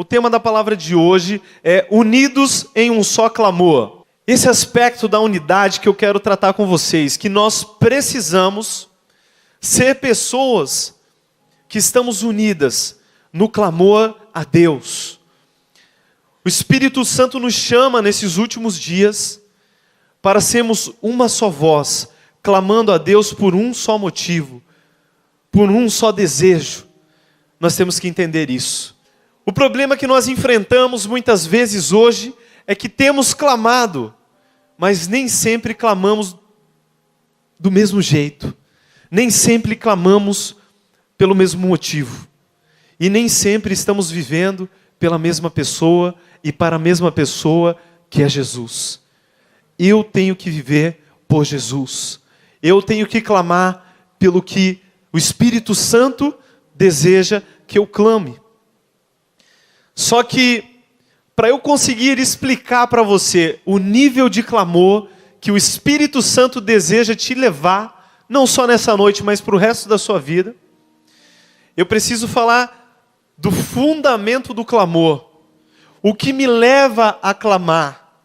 O tema da palavra de hoje é unidos em um só clamor. Esse aspecto da unidade que eu quero tratar com vocês, que nós precisamos ser pessoas que estamos unidas no clamor a Deus. O Espírito Santo nos chama nesses últimos dias para sermos uma só voz, clamando a Deus por um só motivo, por um só desejo. Nós temos que entender isso. O problema que nós enfrentamos muitas vezes hoje é que temos clamado, mas nem sempre clamamos do mesmo jeito. Nem sempre clamamos pelo mesmo motivo. E nem sempre estamos vivendo pela mesma pessoa e para a mesma pessoa que é Jesus. Eu tenho que viver por Jesus. Eu tenho que clamar pelo que o Espírito Santo deseja que eu clame. Só que, para eu conseguir explicar para você o nível de clamor que o Espírito Santo deseja te levar, não só nessa noite, mas para o resto da sua vida, eu preciso falar do fundamento do clamor. O que me leva a clamar.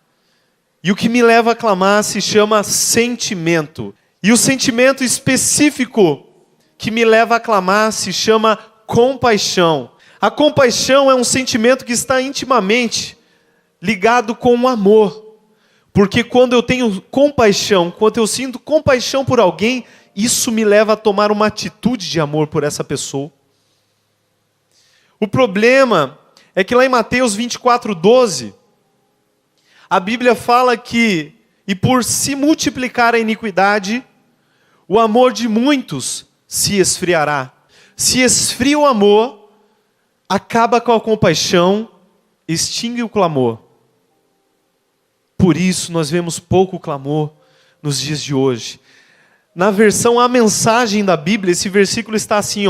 E o que me leva a clamar se chama sentimento. E o sentimento específico que me leva a clamar se chama compaixão. A compaixão é um sentimento que está intimamente ligado com o amor. Porque quando eu tenho compaixão, quando eu sinto compaixão por alguém, isso me leva a tomar uma atitude de amor por essa pessoa. O problema é que lá em Mateus 24:12, a Bíblia fala que, e por se multiplicar a iniquidade, o amor de muitos se esfriará. Se esfria o amor, acaba com a compaixão, extingue o clamor. Por isso nós vemos pouco clamor nos dias de hoje. Na versão A Mensagem da Bíblia, esse versículo está assim,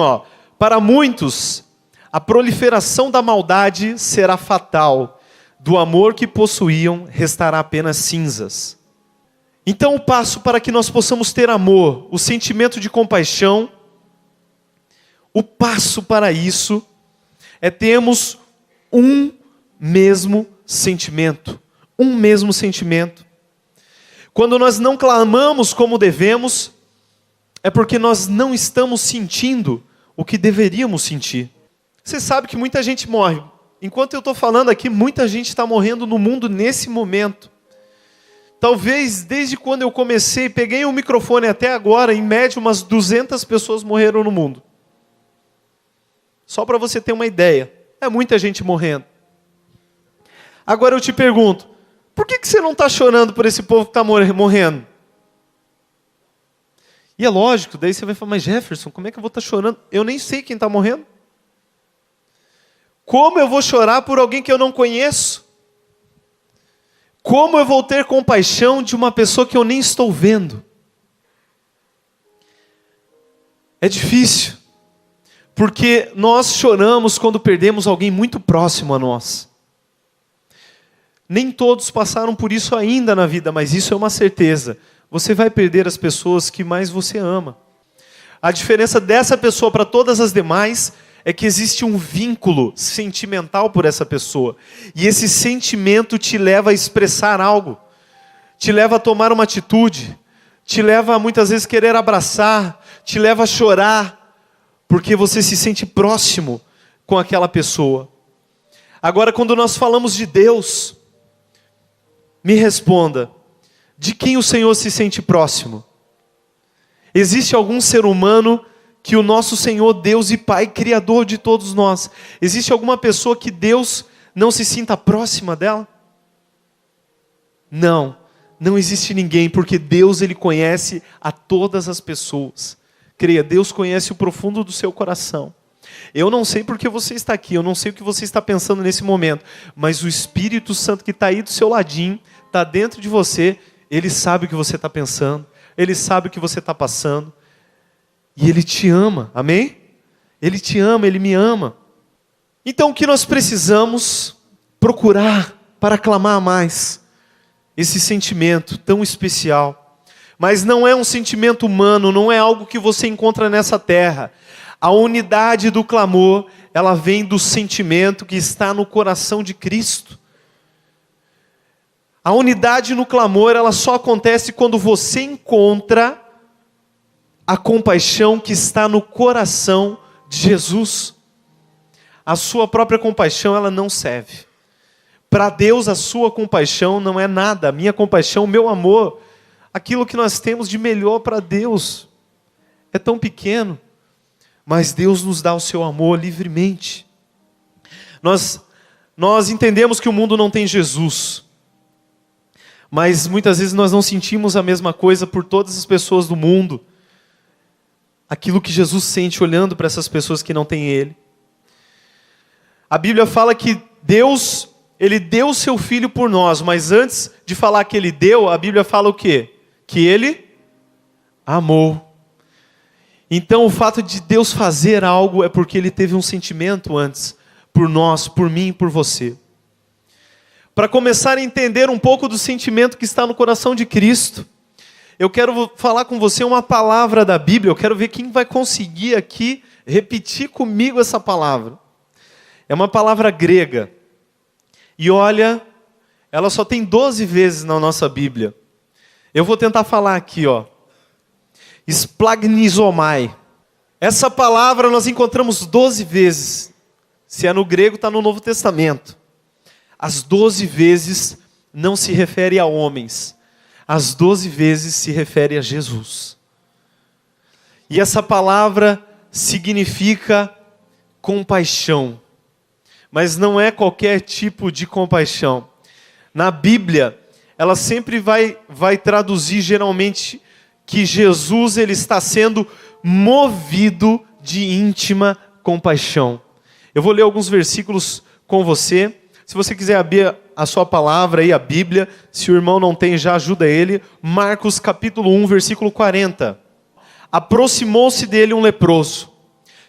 para muitos, a proliferação da maldade será fatal. Do amor que possuíam, restará apenas cinzas. Então o passo para que nós possamos ter amor, o sentimento de compaixão, o passo para isso é termos um mesmo sentimento. Um mesmo sentimento. Quando nós não clamamos como devemos, é porque nós não estamos sentindo o que deveríamos sentir. Você sabe que muita gente morre. Enquanto eu estou falando aqui, muita gente está morrendo no mundo nesse momento. Talvez desde quando eu comecei, peguei o microfone até agora, em média umas 200 pessoas morreram no mundo. Só para você ter uma ideia, é muita gente morrendo. Agora eu te pergunto, por que você não está chorando por esse povo que está morrendo? E é lógico, daí você vai falar, mas Jefferson, como é que eu vou estar chorando? Eu nem sei quem está morrendo. Como eu vou chorar por alguém que eu não conheço? Como eu vou ter compaixão de uma pessoa que eu nem estou vendo? É difícil, porque nós choramos quando perdemos alguém muito próximo a nós. Nem todos passaram por isso ainda na vida, mas isso é uma certeza. Você vai perder as pessoas que mais você ama. A diferença dessa pessoa para todas as demais é que existe um vínculo sentimental por essa pessoa. E esse sentimento te leva a expressar algo. Te leva a tomar uma atitude. Te leva a muitas vezes querer abraçar. Te leva a chorar. Porque você se sente próximo com aquela pessoa. Agora, quando nós falamos de Deus, me responda, de quem o Senhor se sente próximo? Existe algum ser humano que o nosso Senhor, Deus e Pai, Criador de todos nós, existe alguma pessoa que Deus não se sinta próxima dela? Não, não existe ninguém, porque Deus, Ele conhece a todas as pessoas. Creia, Deus conhece o profundo do seu coração. Eu não sei porque você está aqui, eu não sei o que você está pensando nesse momento, mas o Espírito Santo que está aí do seu ladinho, está dentro de você, Ele sabe o que você está pensando, Ele sabe o que você está passando, e Ele te ama, amém? Ele te ama, Ele me ama. Então o que nós precisamos procurar para clamar mais? Esse sentimento tão especial. Mas não é um sentimento humano, não é algo que você encontra nessa terra. A unidade do clamor, ela vem do sentimento que está no coração de Cristo. A unidade no clamor, ela só acontece quando você encontra a compaixão que está no coração de Jesus. A sua própria compaixão, ela não serve. Para Deus, a sua compaixão não é nada. A minha compaixão, o meu amor, aquilo que nós temos de melhor para Deus, é tão pequeno. Mas Deus nos dá o seu amor livremente. Nós entendemos que o mundo não tem Jesus. Mas muitas vezes nós não sentimos a mesma coisa por todas as pessoas do mundo. Aquilo que Jesus sente olhando para essas pessoas que não têm Ele. A Bíblia fala que Deus, Ele deu o seu Filho por nós. Mas antes de falar que Ele deu, a Bíblia fala o quê? Que Ele amou. Então o fato de Deus fazer algo é porque Ele teve um sentimento antes. Por nós, por mim e por você. Para começar a entender um pouco do sentimento que está no coração de Cristo, eu quero falar com você uma palavra da Bíblia. Eu quero ver quem vai conseguir aqui repetir comigo essa palavra. É uma palavra grega. E olha, ela só tem 12 vezes na nossa Bíblia. Eu vou tentar falar aqui, ó. Splagnizomai. Essa palavra nós encontramos 12 vezes. Se é no grego, está no Novo Testamento. As 12 vezes não se refere a homens. As 12 vezes se refere a Jesus. E essa palavra significa compaixão. Mas não é qualquer tipo de compaixão. Na Bíblia, ela sempre vai traduzir geralmente que Jesus ele está sendo movido de íntima compaixão. Eu vou ler alguns versículos com você. Se você quiser abrir a sua palavra aí, a Bíblia, se o irmão não tem, já ajuda ele. Marcos capítulo 1, versículo 40. Aproximou-se dele um leproso,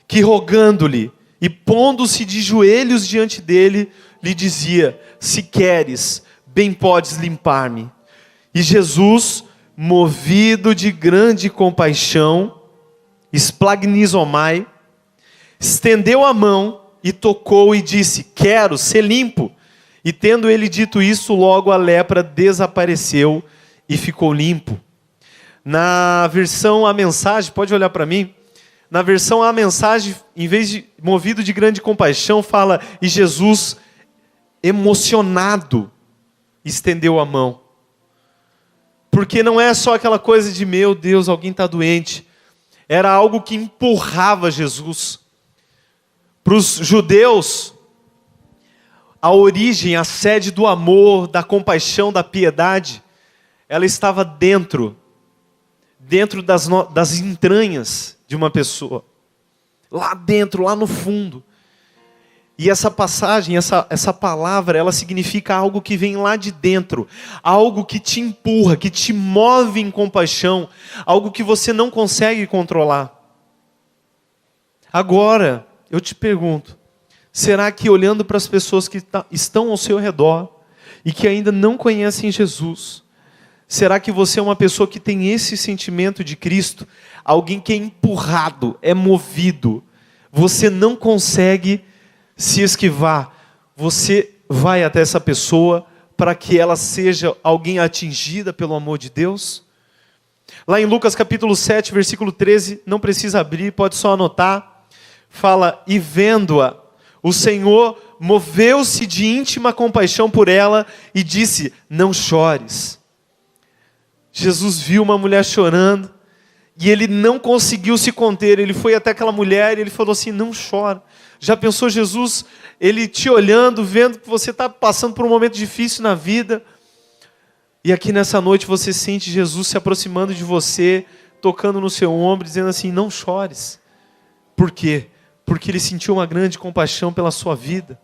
que rogando-lhe e pondo-se de joelhos diante dele, lhe dizia: se queres, bem podes limpar-me. E Jesus, movido de grande compaixão, splagnizomai, estendeu a mão e tocou e disse: quero ser limpo. E tendo ele dito isso, logo a lepra desapareceu e ficou limpo. Na versão A Mensagem, pode olhar para mim. Na versão A Mensagem, em vez de movido de grande compaixão, fala: e Jesus, emocionado, estendeu a mão. Porque não é só aquela coisa de, meu Deus, alguém está doente. Era algo que empurrava Jesus. Para os judeus, a origem, a sede do amor, da compaixão, da piedade, ela estava dentro das entranhas de uma pessoa. Lá dentro, lá no fundo. E essa passagem, essa palavra, ela significa algo que vem lá de dentro. Algo que te empurra, que te move em compaixão. Algo que você não consegue controlar. Agora, eu te pergunto, será que olhando para as pessoas que estão ao seu redor e que ainda não conhecem Jesus, será que você é uma pessoa que tem esse sentimento de Cristo? Alguém que é empurrado, é movido. Você não consegue se esquivar. Você vai até essa pessoa para que ela seja alguém atingida pelo amor de Deus? Lá em Lucas capítulo 7, versículo 13, não precisa abrir, pode só anotar. Fala: e vendo-a, o Senhor moveu-se de íntima compaixão por ela e disse: não chores. Jesus viu uma mulher chorando e ele não conseguiu se conter. Ele foi até aquela mulher e ele falou assim: não chora. Já pensou Jesus, ele te olhando, vendo que você está passando por um momento difícil na vida. E aqui nessa noite você sente Jesus se aproximando de você, tocando no seu ombro, dizendo assim: não chores. Por quê? Porque ele sentiu uma grande compaixão pela sua vida.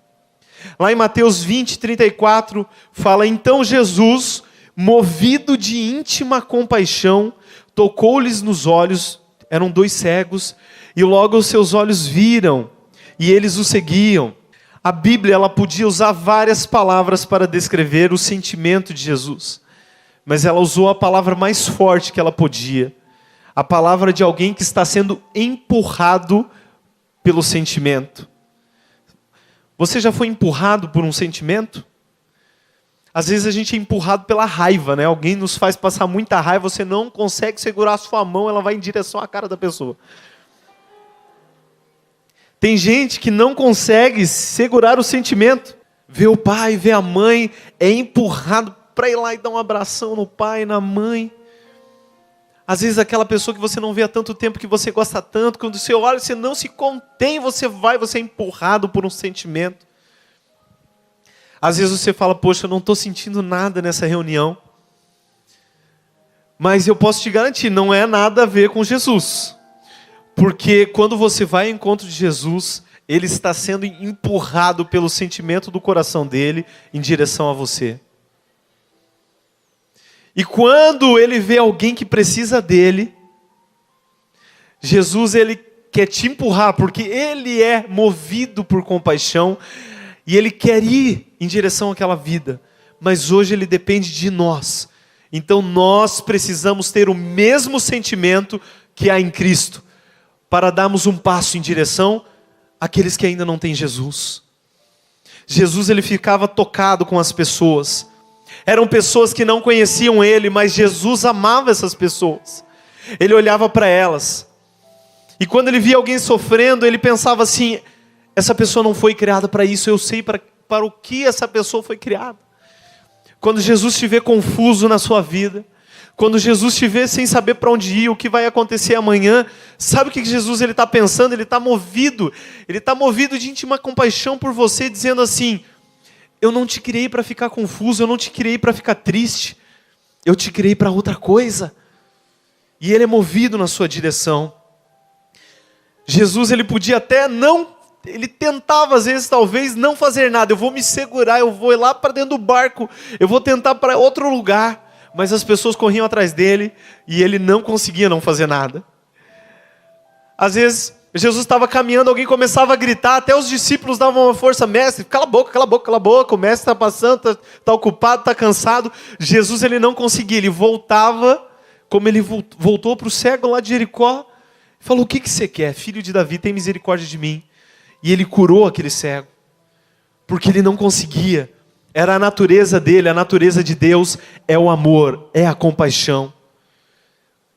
Lá em Mateus 20, 34, fala: então Jesus, movido de íntima compaixão, tocou-lhes nos olhos, eram 2 cegos, e logo os seus olhos viram, e eles o seguiam. A Bíblia, ela podia usar várias palavras para descrever o sentimento de Jesus, mas ela usou a palavra mais forte que ela podia, a palavra de alguém que está sendo empurrado pelo sentimento. Você já foi empurrado por um sentimento? Às vezes a gente é empurrado pela raiva, né? Alguém nos faz passar muita raiva, você não consegue segurar a sua mão, ela vai em direção à cara da pessoa. Tem gente que não consegue segurar o sentimento. Vê o pai, vê a mãe, é empurrado para ir lá e dar um abração no pai, na mãe. Às vezes aquela pessoa que você não vê há tanto tempo, que você gosta tanto, quando você olha, você não se contém, você é empurrado por um sentimento. Às vezes você fala, poxa, eu não estou sentindo nada nessa reunião. Mas eu posso te garantir, não é nada a ver com Jesus. Porque quando você vai ao encontro de Jesus, Ele está sendo empurrado pelo sentimento do coração dele em direção a você. E quando Ele vê alguém que precisa dele, Jesus, Ele quer te empurrar, porque Ele é movido por compaixão, e Ele quer ir em direção àquela vida. Mas hoje Ele depende de nós. Então nós precisamos ter o mesmo sentimento que há em Cristo, para darmos um passo em direção àqueles que ainda não têm Jesus. Jesus, Ele ficava tocado com as pessoas. Eram pessoas que não conheciam Ele, mas Jesus amava essas pessoas. Ele olhava para elas. E quando Ele via alguém sofrendo, Ele pensava assim, essa pessoa não foi criada para isso, eu sei para o que essa pessoa foi criada. Quando Jesus te vê confuso na sua vida, quando Jesus te vê sem saber para onde ir, o que vai acontecer amanhã, sabe o que Jesus está pensando? Ele está movido de íntima compaixão por você, dizendo assim, eu não te criei para ficar confuso, eu não te criei para ficar triste, eu te criei para outra coisa. E Ele é movido na sua direção. Jesus, Ele podia até Ele tentava às vezes talvez não fazer nada, eu vou me segurar, eu vou ir lá para dentro do barco, eu vou tentar para outro lugar, mas as pessoas corriam atrás dele e Ele não conseguia não fazer nada. Às vezes Jesus estava caminhando, alguém começava a gritar, até os discípulos davam uma força, mestre, cala a boca, cala a boca, cala a boca, o mestre está passando, está ocupado, está cansado. Jesus, Ele não conseguia, Ele voltava, como Ele voltou para o cego lá de Jericó, falou, o que você quer? Filho de Davi, tem misericórdia de mim. E Ele curou aquele cego, porque ele não conseguia. Era a natureza dele, a natureza de Deus é o amor, é a compaixão.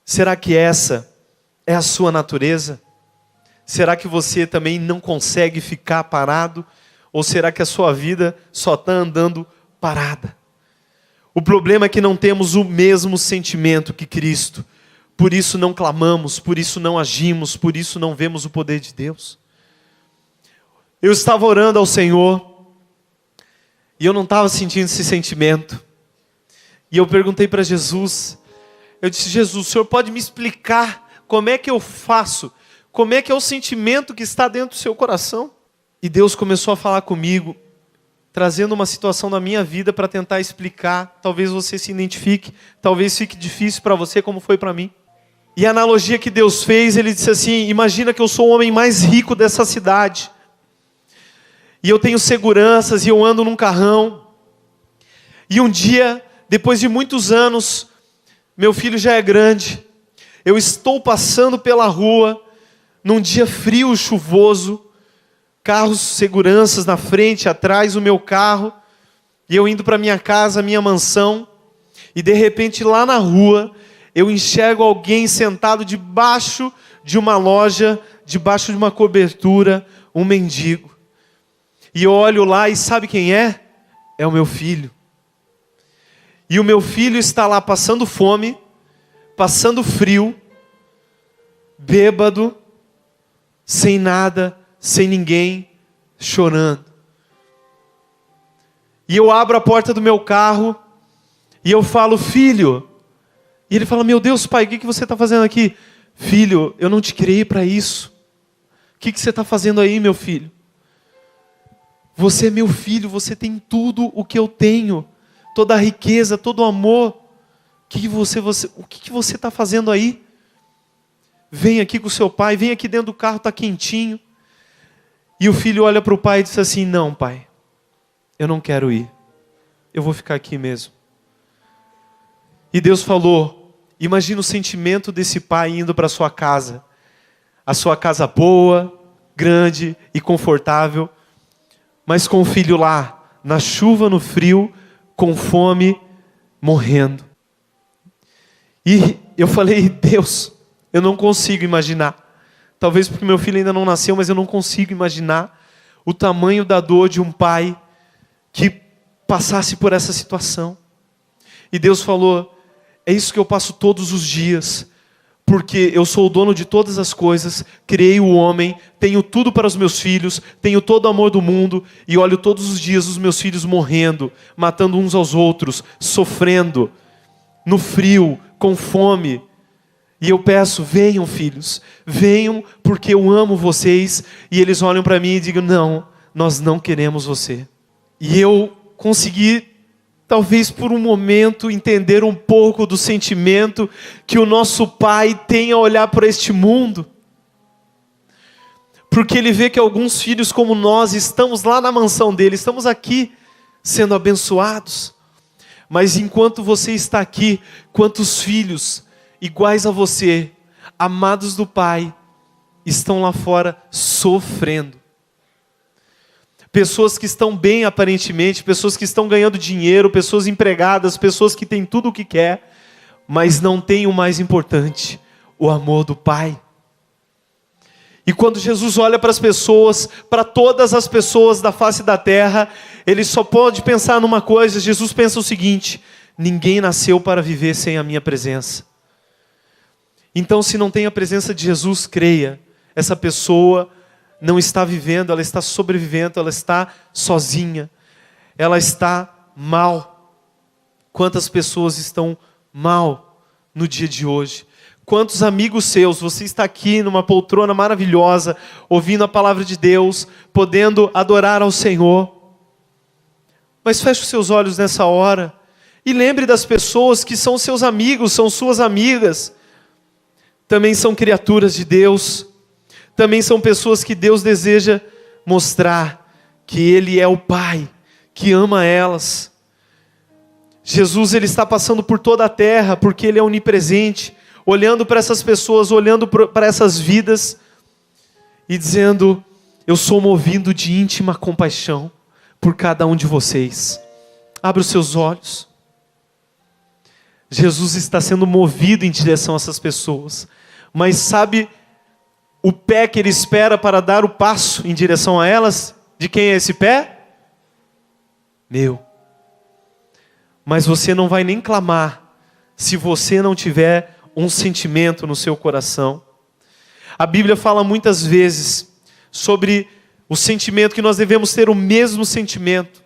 Será que essa é a sua natureza? Será que você também não consegue ficar parado? Ou será que a sua vida só está andando parada? O problema é que não temos o mesmo sentimento que Cristo. Por isso não clamamos, por isso não agimos, por isso não vemos o poder de Deus. Eu estava orando ao Senhor e eu não estava sentindo esse sentimento. E eu perguntei para Jesus, eu disse, Jesus, o Senhor pode me explicar como é que eu faço? Como é que é o sentimento que está dentro do seu coração? E Deus começou a falar comigo, trazendo uma situação da minha vida para tentar explicar. Talvez você se identifique, talvez fique difícil para você como foi para mim. E a analogia que Deus fez, Ele disse assim, imagina que eu sou o homem mais rico dessa cidade. E eu tenho seguranças e eu ando num carrão. E um dia, depois de muitos anos, meu filho já é grande. Eu estou passando pela rua, num dia frio, chuvoso. Carros, seguranças na frente, atrás, o meu carro. E eu indo para minha casa, minha mansão. E de repente lá na rua, eu enxergo alguém sentado debaixo de uma loja, debaixo de uma cobertura, um mendigo. E eu olho lá e sabe quem é? É o meu filho. E o meu filho está lá passando fome, passando frio, bêbado, sem nada, sem ninguém, chorando. E eu abro a porta do meu carro e eu falo, filho. E ele fala, meu Deus, pai, o que você está fazendo aqui? Filho, eu não te criei para isso. O que você está fazendo aí, meu filho? Você é meu filho, você tem tudo o que eu tenho. Toda a riqueza, todo o amor. O que você está fazendo aí? Vem aqui com o seu pai, vem aqui dentro do carro, está quentinho. E o filho olha para o pai e diz assim, não pai, eu não quero ir. Eu vou ficar aqui mesmo. E Deus falou, imagina o sentimento desse pai indo para a sua casa. A sua casa boa, grande e confortável, mas com o filho lá, na chuva, no frio, com fome, morrendo. E eu falei, Deus, eu não consigo imaginar. Talvez porque meu filho ainda não nasceu, mas eu não consigo imaginar o tamanho da dor de um pai que passasse por essa situação. E Deus falou, é isso que eu passo todos os dias, porque eu sou o dono de todas as coisas, criei o homem, tenho tudo para os meus filhos, tenho todo o amor do mundo, e olho todos os dias os meus filhos morrendo, matando uns aos outros, sofrendo, no frio, com fome. E eu peço, venham filhos, venham porque eu amo vocês. E eles olham para mim e digam, não, nós não queremos você. E eu consegui, talvez por um momento, entender um pouco do sentimento que o nosso Pai tem a olhar para este mundo. Porque Ele vê que alguns filhos como nós estamos lá na mansão dele, estamos aqui sendo abençoados. Mas enquanto você está aqui, quantos filhos iguais a você, amados do Pai, estão lá fora sofrendo. Pessoas que estão bem aparentemente, pessoas que estão ganhando dinheiro, pessoas empregadas, pessoas que têm tudo o que quer, mas não têm o mais importante, o amor do Pai. E quando Jesus olha para as pessoas, para todas as pessoas da face da terra, ele só pode pensar numa coisa. Jesus pensa o seguinte: ninguém nasceu para viver sem a minha presença. Então, se não tem a presença de Jesus, creia, essa pessoa não está vivendo, ela está sobrevivendo, ela está sozinha, ela está mal. Quantas pessoas estão mal no dia de hoje? Quantos amigos seus, você está aqui numa poltrona maravilhosa, ouvindo a palavra de Deus, podendo adorar ao Senhor. Mas feche os seus olhos nessa hora e lembre das pessoas que são seus amigos, são suas amigas. Também são criaturas de Deus. Também são pessoas que Deus deseja mostrar que Ele é o Pai, que ama elas. Jesus, Ele está passando por toda a terra, porque Ele é onipresente, olhando para essas pessoas, olhando para essas vidas, e dizendo, eu sou movido de íntima compaixão por cada um de vocês. Abra os seus olhos. Jesus está sendo movido em direção a essas pessoas, mas sabe o pé que Ele espera para dar o passo em direção a elas? De quem é esse pé? Meu. Mas você não vai nem clamar se você não tiver um sentimento no seu coração. A Bíblia fala muitas vezes sobre o sentimento, que nós devemos ter o mesmo sentimento.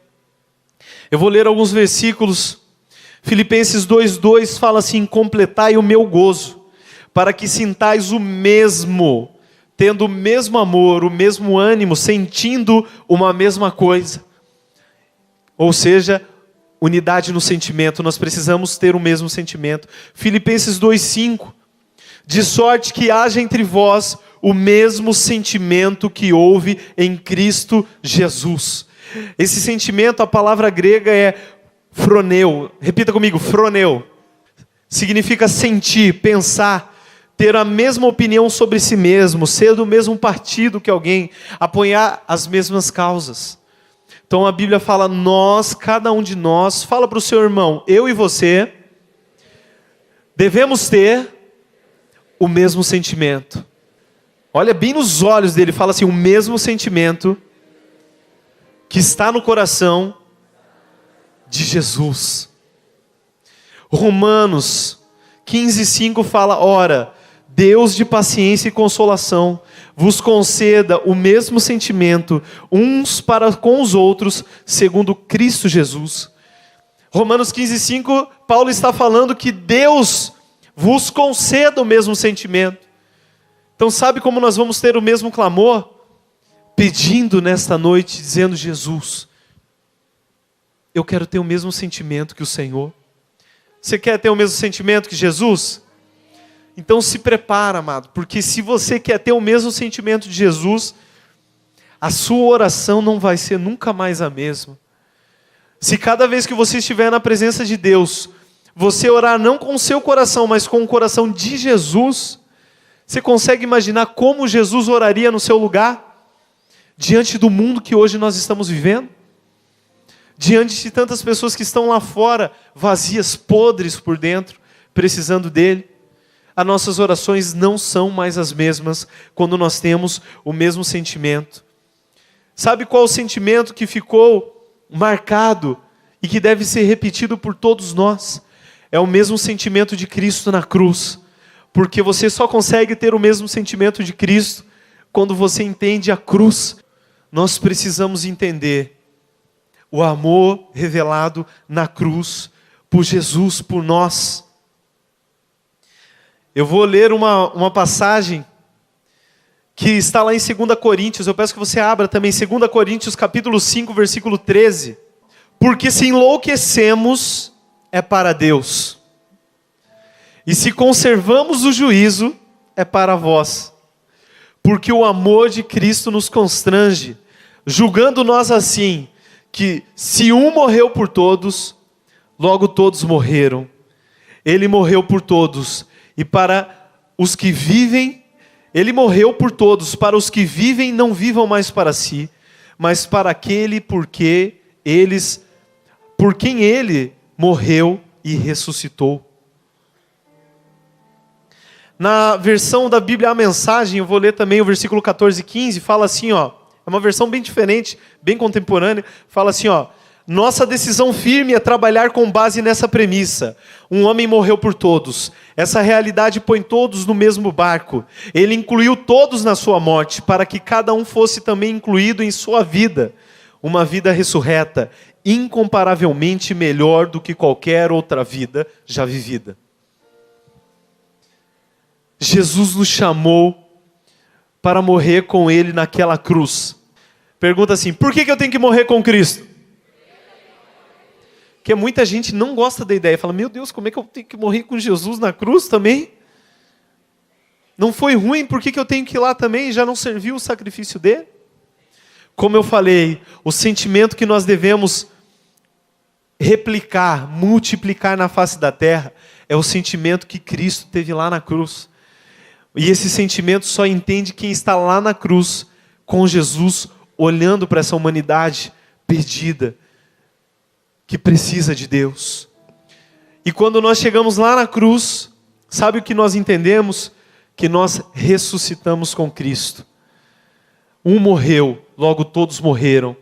Eu vou ler alguns versículos. Filipenses 2:2 fala assim: completai o meu gozo, para que sintais o mesmo, tendo o mesmo amor, o mesmo ânimo, sentindo uma mesma coisa. Ou seja, unidade no sentimento, nós precisamos ter o mesmo sentimento. Filipenses 2:5, de sorte que haja entre vós o mesmo sentimento que houve em Cristo Jesus. Esse sentimento, a palavra grega é froneu. Repita comigo, froneu. Significa sentir, pensar, ter a mesma opinião sobre si mesmo, ser do mesmo partido que alguém, apoiar as mesmas causas. Então a Bíblia fala, nós, cada um de nós, fala para o seu irmão, eu e você, devemos ter o mesmo sentimento. Olha bem nos olhos dele, fala assim, o mesmo sentimento que está no coração de Jesus. Romanos 15:5 fala, ora, Deus de paciência e consolação, vos conceda o mesmo sentimento, uns para com os outros, segundo Cristo Jesus. Romanos 15:5, Paulo está falando que Deus vos conceda o mesmo sentimento. Então sabe como nós vamos ter o mesmo clamor? Pedindo nesta noite, dizendo, Jesus, eu quero ter o mesmo sentimento que o Senhor. Você quer ter o mesmo sentimento que Jesus? Então se prepara, amado, porque se você quer ter o mesmo sentimento de Jesus, a sua oração não vai ser nunca mais a mesma. Se cada vez que você estiver na presença de Deus, você orar não com o seu coração, mas com o coração de Jesus, você consegue imaginar como Jesus oraria no seu lugar? diante do mundo que hoje nós estamos vivendo? Diante de tantas pessoas que estão lá fora, vazias, podres por dentro, precisando dele? As nossas orações não são mais as mesmas quando nós temos o mesmo sentimento. Sabe qual o sentimento que ficou marcado e que deve ser repetido por todos nós? É o mesmo sentimento de Cristo na cruz. Porque você só consegue ter o mesmo sentimento de Cristo quando você entende a cruz. Nós precisamos entender o amor revelado na cruz por Jesus, por nós. Eu vou ler uma passagem que está lá em 2 Coríntios. Eu peço que você abra também 2 Coríntios capítulo 5, versículo 13. Porque se enlouquecemos é para Deus, e se conservamos o juízo é para vós. Porque o amor de Cristo nos constrange, julgando nós assim, que se um morreu por todos, logo todos morreram. Ele morreu por todos, e para os que vivem, ele morreu por todos, para os que vivem não vivam mais para si, mas para aquele por quem ele morreu e ressuscitou. Na versão da Bíblia A Mensagem, eu vou ler também o versículo 14 e 15, fala assim, ó, é uma versão bem diferente, bem contemporânea, fala assim, ó: nossa decisão firme é trabalhar com base nessa premissa. Um homem morreu por todos. Essa realidade põe todos no mesmo barco. Ele incluiu todos na sua morte, para que cada um fosse também incluído em sua vida. Uma vida ressurreta, incomparavelmente melhor do que qualquer outra vida já vivida. Jesus nos chamou para morrer com Ele naquela cruz. Pergunta assim: por que eu tenho que morrer com Cristo? Porque muita gente não gosta da ideia. Fala: meu Deus, como é que eu tenho que morrer com Jesus na cruz também? Não foi ruim, por que eu tenho que ir lá também? Já não serviu o sacrifício dele? Como eu falei, o sentimento que nós devemos replicar, multiplicar na face da terra, é o sentimento que Cristo teve lá na cruz. E esse sentimento só entende quem está lá na cruz, com Jesus, olhando para essa humanidade perdida, que precisa de Deus. E quando nós chegamos lá na cruz, sabe o que nós entendemos? Que nós ressuscitamos com Cristo. Um morreu, logo todos morreram.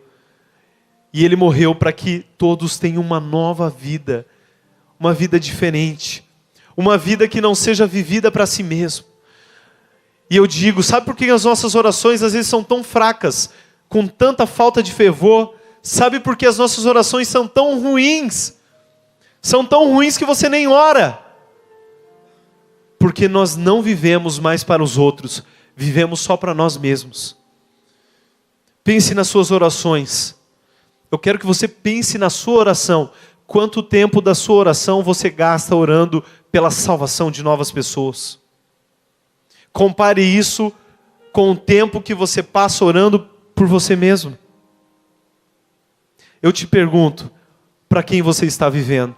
E Ele morreu para que todos tenham uma nova vida, uma vida diferente, uma vida que não seja vivida para si mesmo. E eu digo, sabe por que as nossas orações às vezes são tão fracas, com tanta falta de fervor? Sabe por que as nossas orações são tão ruins? São tão ruins que você nem ora. Porque nós não vivemos mais para os outros, vivemos só para nós mesmos. Pense nas suas orações. Eu quero que você pense na sua oração. Quanto tempo da sua oração você gasta orando pela salvação de novas pessoas? Compare isso com o tempo que você passa orando por você mesmo. Eu te pergunto, para quem você está vivendo?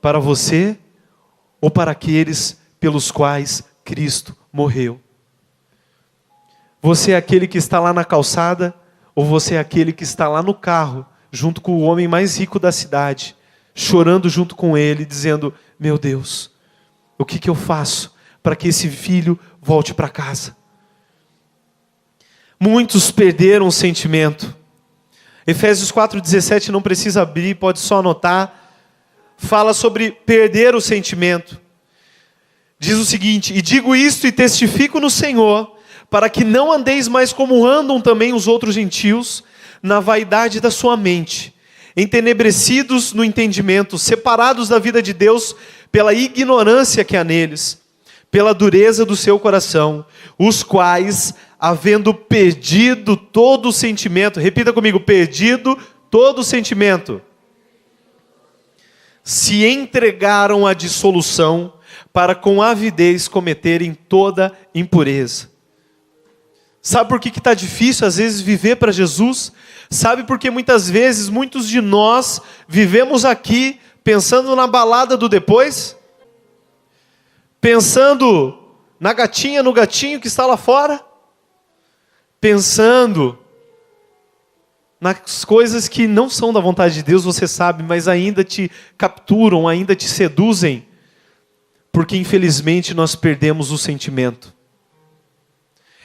Para você ou para aqueles pelos quais Cristo morreu? Você é aquele que está lá na calçada, ou você é aquele que está lá no carro, junto com o homem mais rico da cidade, chorando junto com ele, dizendo: meu Deus, o que eu faço para que esse filho volte para casa? Muitos perderam o sentimento. Efésios 4,17, não precisa abrir, pode só anotar. Fala sobre perder o sentimento. Diz o seguinte: e digo isto e testifico no Senhor, para que não andeis mais como andam também os outros gentios, na vaidade da sua mente, entenebrecidos no entendimento, separados da vida de Deus pela ignorância que há neles, pela dureza do seu coração, os quais, havendo perdido todo o sentimento, repita comigo: perdido todo o sentimento, se entregaram à dissolução, para com avidez cometerem toda impureza. Sabe por que está difícil às vezes viver para Jesus? Sabe por que muitas vezes, muitos de nós vivemos aqui pensando na balada do depois? Pensando na gatinha, no gatinho que está lá fora? pensando nas coisas que não são da vontade de Deus, você sabe, mas ainda te capturam, ainda te seduzem, porque infelizmente nós perdemos o sentimento.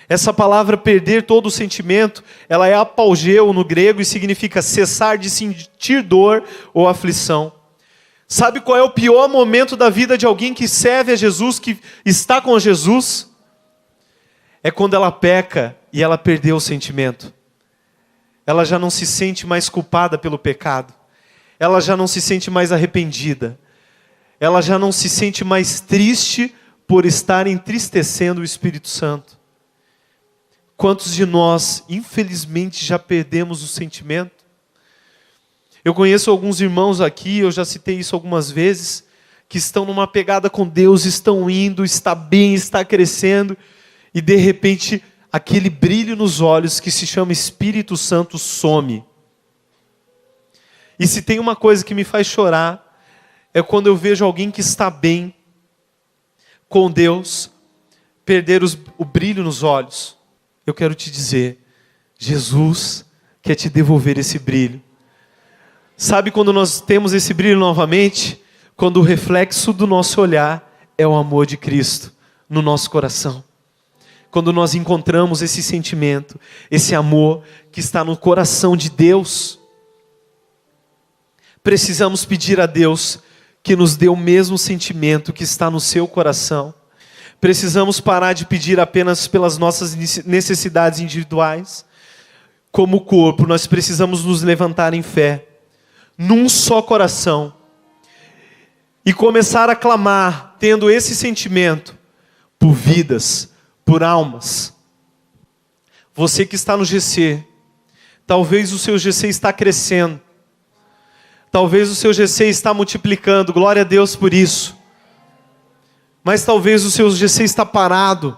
Essa palavra perder todo o sentimento, ela é apalgeu no grego e significa cessar de sentir dor ou aflição. Sabe qual é o pior momento da vida de alguém que serve a Jesus, que está com Jesus? É quando ela peca e ela perdeu o sentimento. Ela já não se sente mais culpada pelo pecado. Ela já não se sente mais arrependida. Ela já não se sente mais triste por estar entristecendo o Espírito Santo. Quantos de nós, infelizmente, já perdemos o sentimento? Eu conheço alguns irmãos aqui, eu já citei isso algumas vezes, que estão numa pegada com Deus, estão indo, está bem, está crescendo, e de repente aquele brilho nos olhos que se chama Espírito Santo some. E se tem uma coisa que me faz chorar, é quando eu vejo alguém que está bem com Deus, perder o brilho nos olhos. Eu quero te dizer, Jesus quer te devolver esse brilho. Sabe quando nós temos esse brilho novamente? Quando o reflexo do nosso olhar é o amor de Cristo no nosso coração. Quando nós encontramos esse sentimento, esse amor que está no coração de Deus. Precisamos pedir a Deus que nos dê o mesmo sentimento que está no seu coração. Precisamos parar de pedir apenas pelas nossas necessidades individuais. Como corpo, nós precisamos nos levantar em fé, num só coração, e começar a clamar, tendo esse sentimento, por vidas, por almas. Você que está no GC, talvez o seu GC está crescendo, talvez o seu GC está multiplicando, glória a Deus por isso. Mas talvez o seu GC está parado,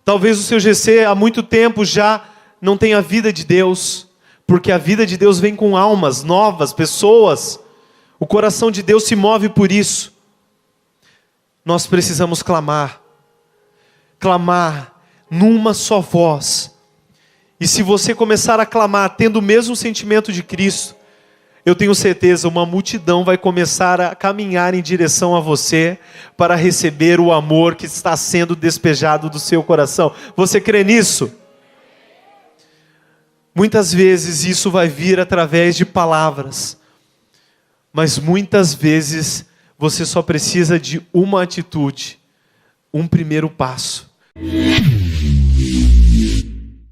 talvez o seu GC há muito tempo já não tenha a vida de Deus, porque a vida de Deus vem com almas novas, pessoas. O coração de Deus se move por isso. Nós precisamos clamar numa só voz. E se você começar a clamar tendo o mesmo sentimento de Cristo, eu tenho certeza, uma multidão vai começar a caminhar em direção a você para receber o amor que está sendo despejado do seu coração. Você crê nisso? Muitas vezes isso vai vir através de palavras, mas muitas vezes você só precisa de uma atitude, um primeiro passo.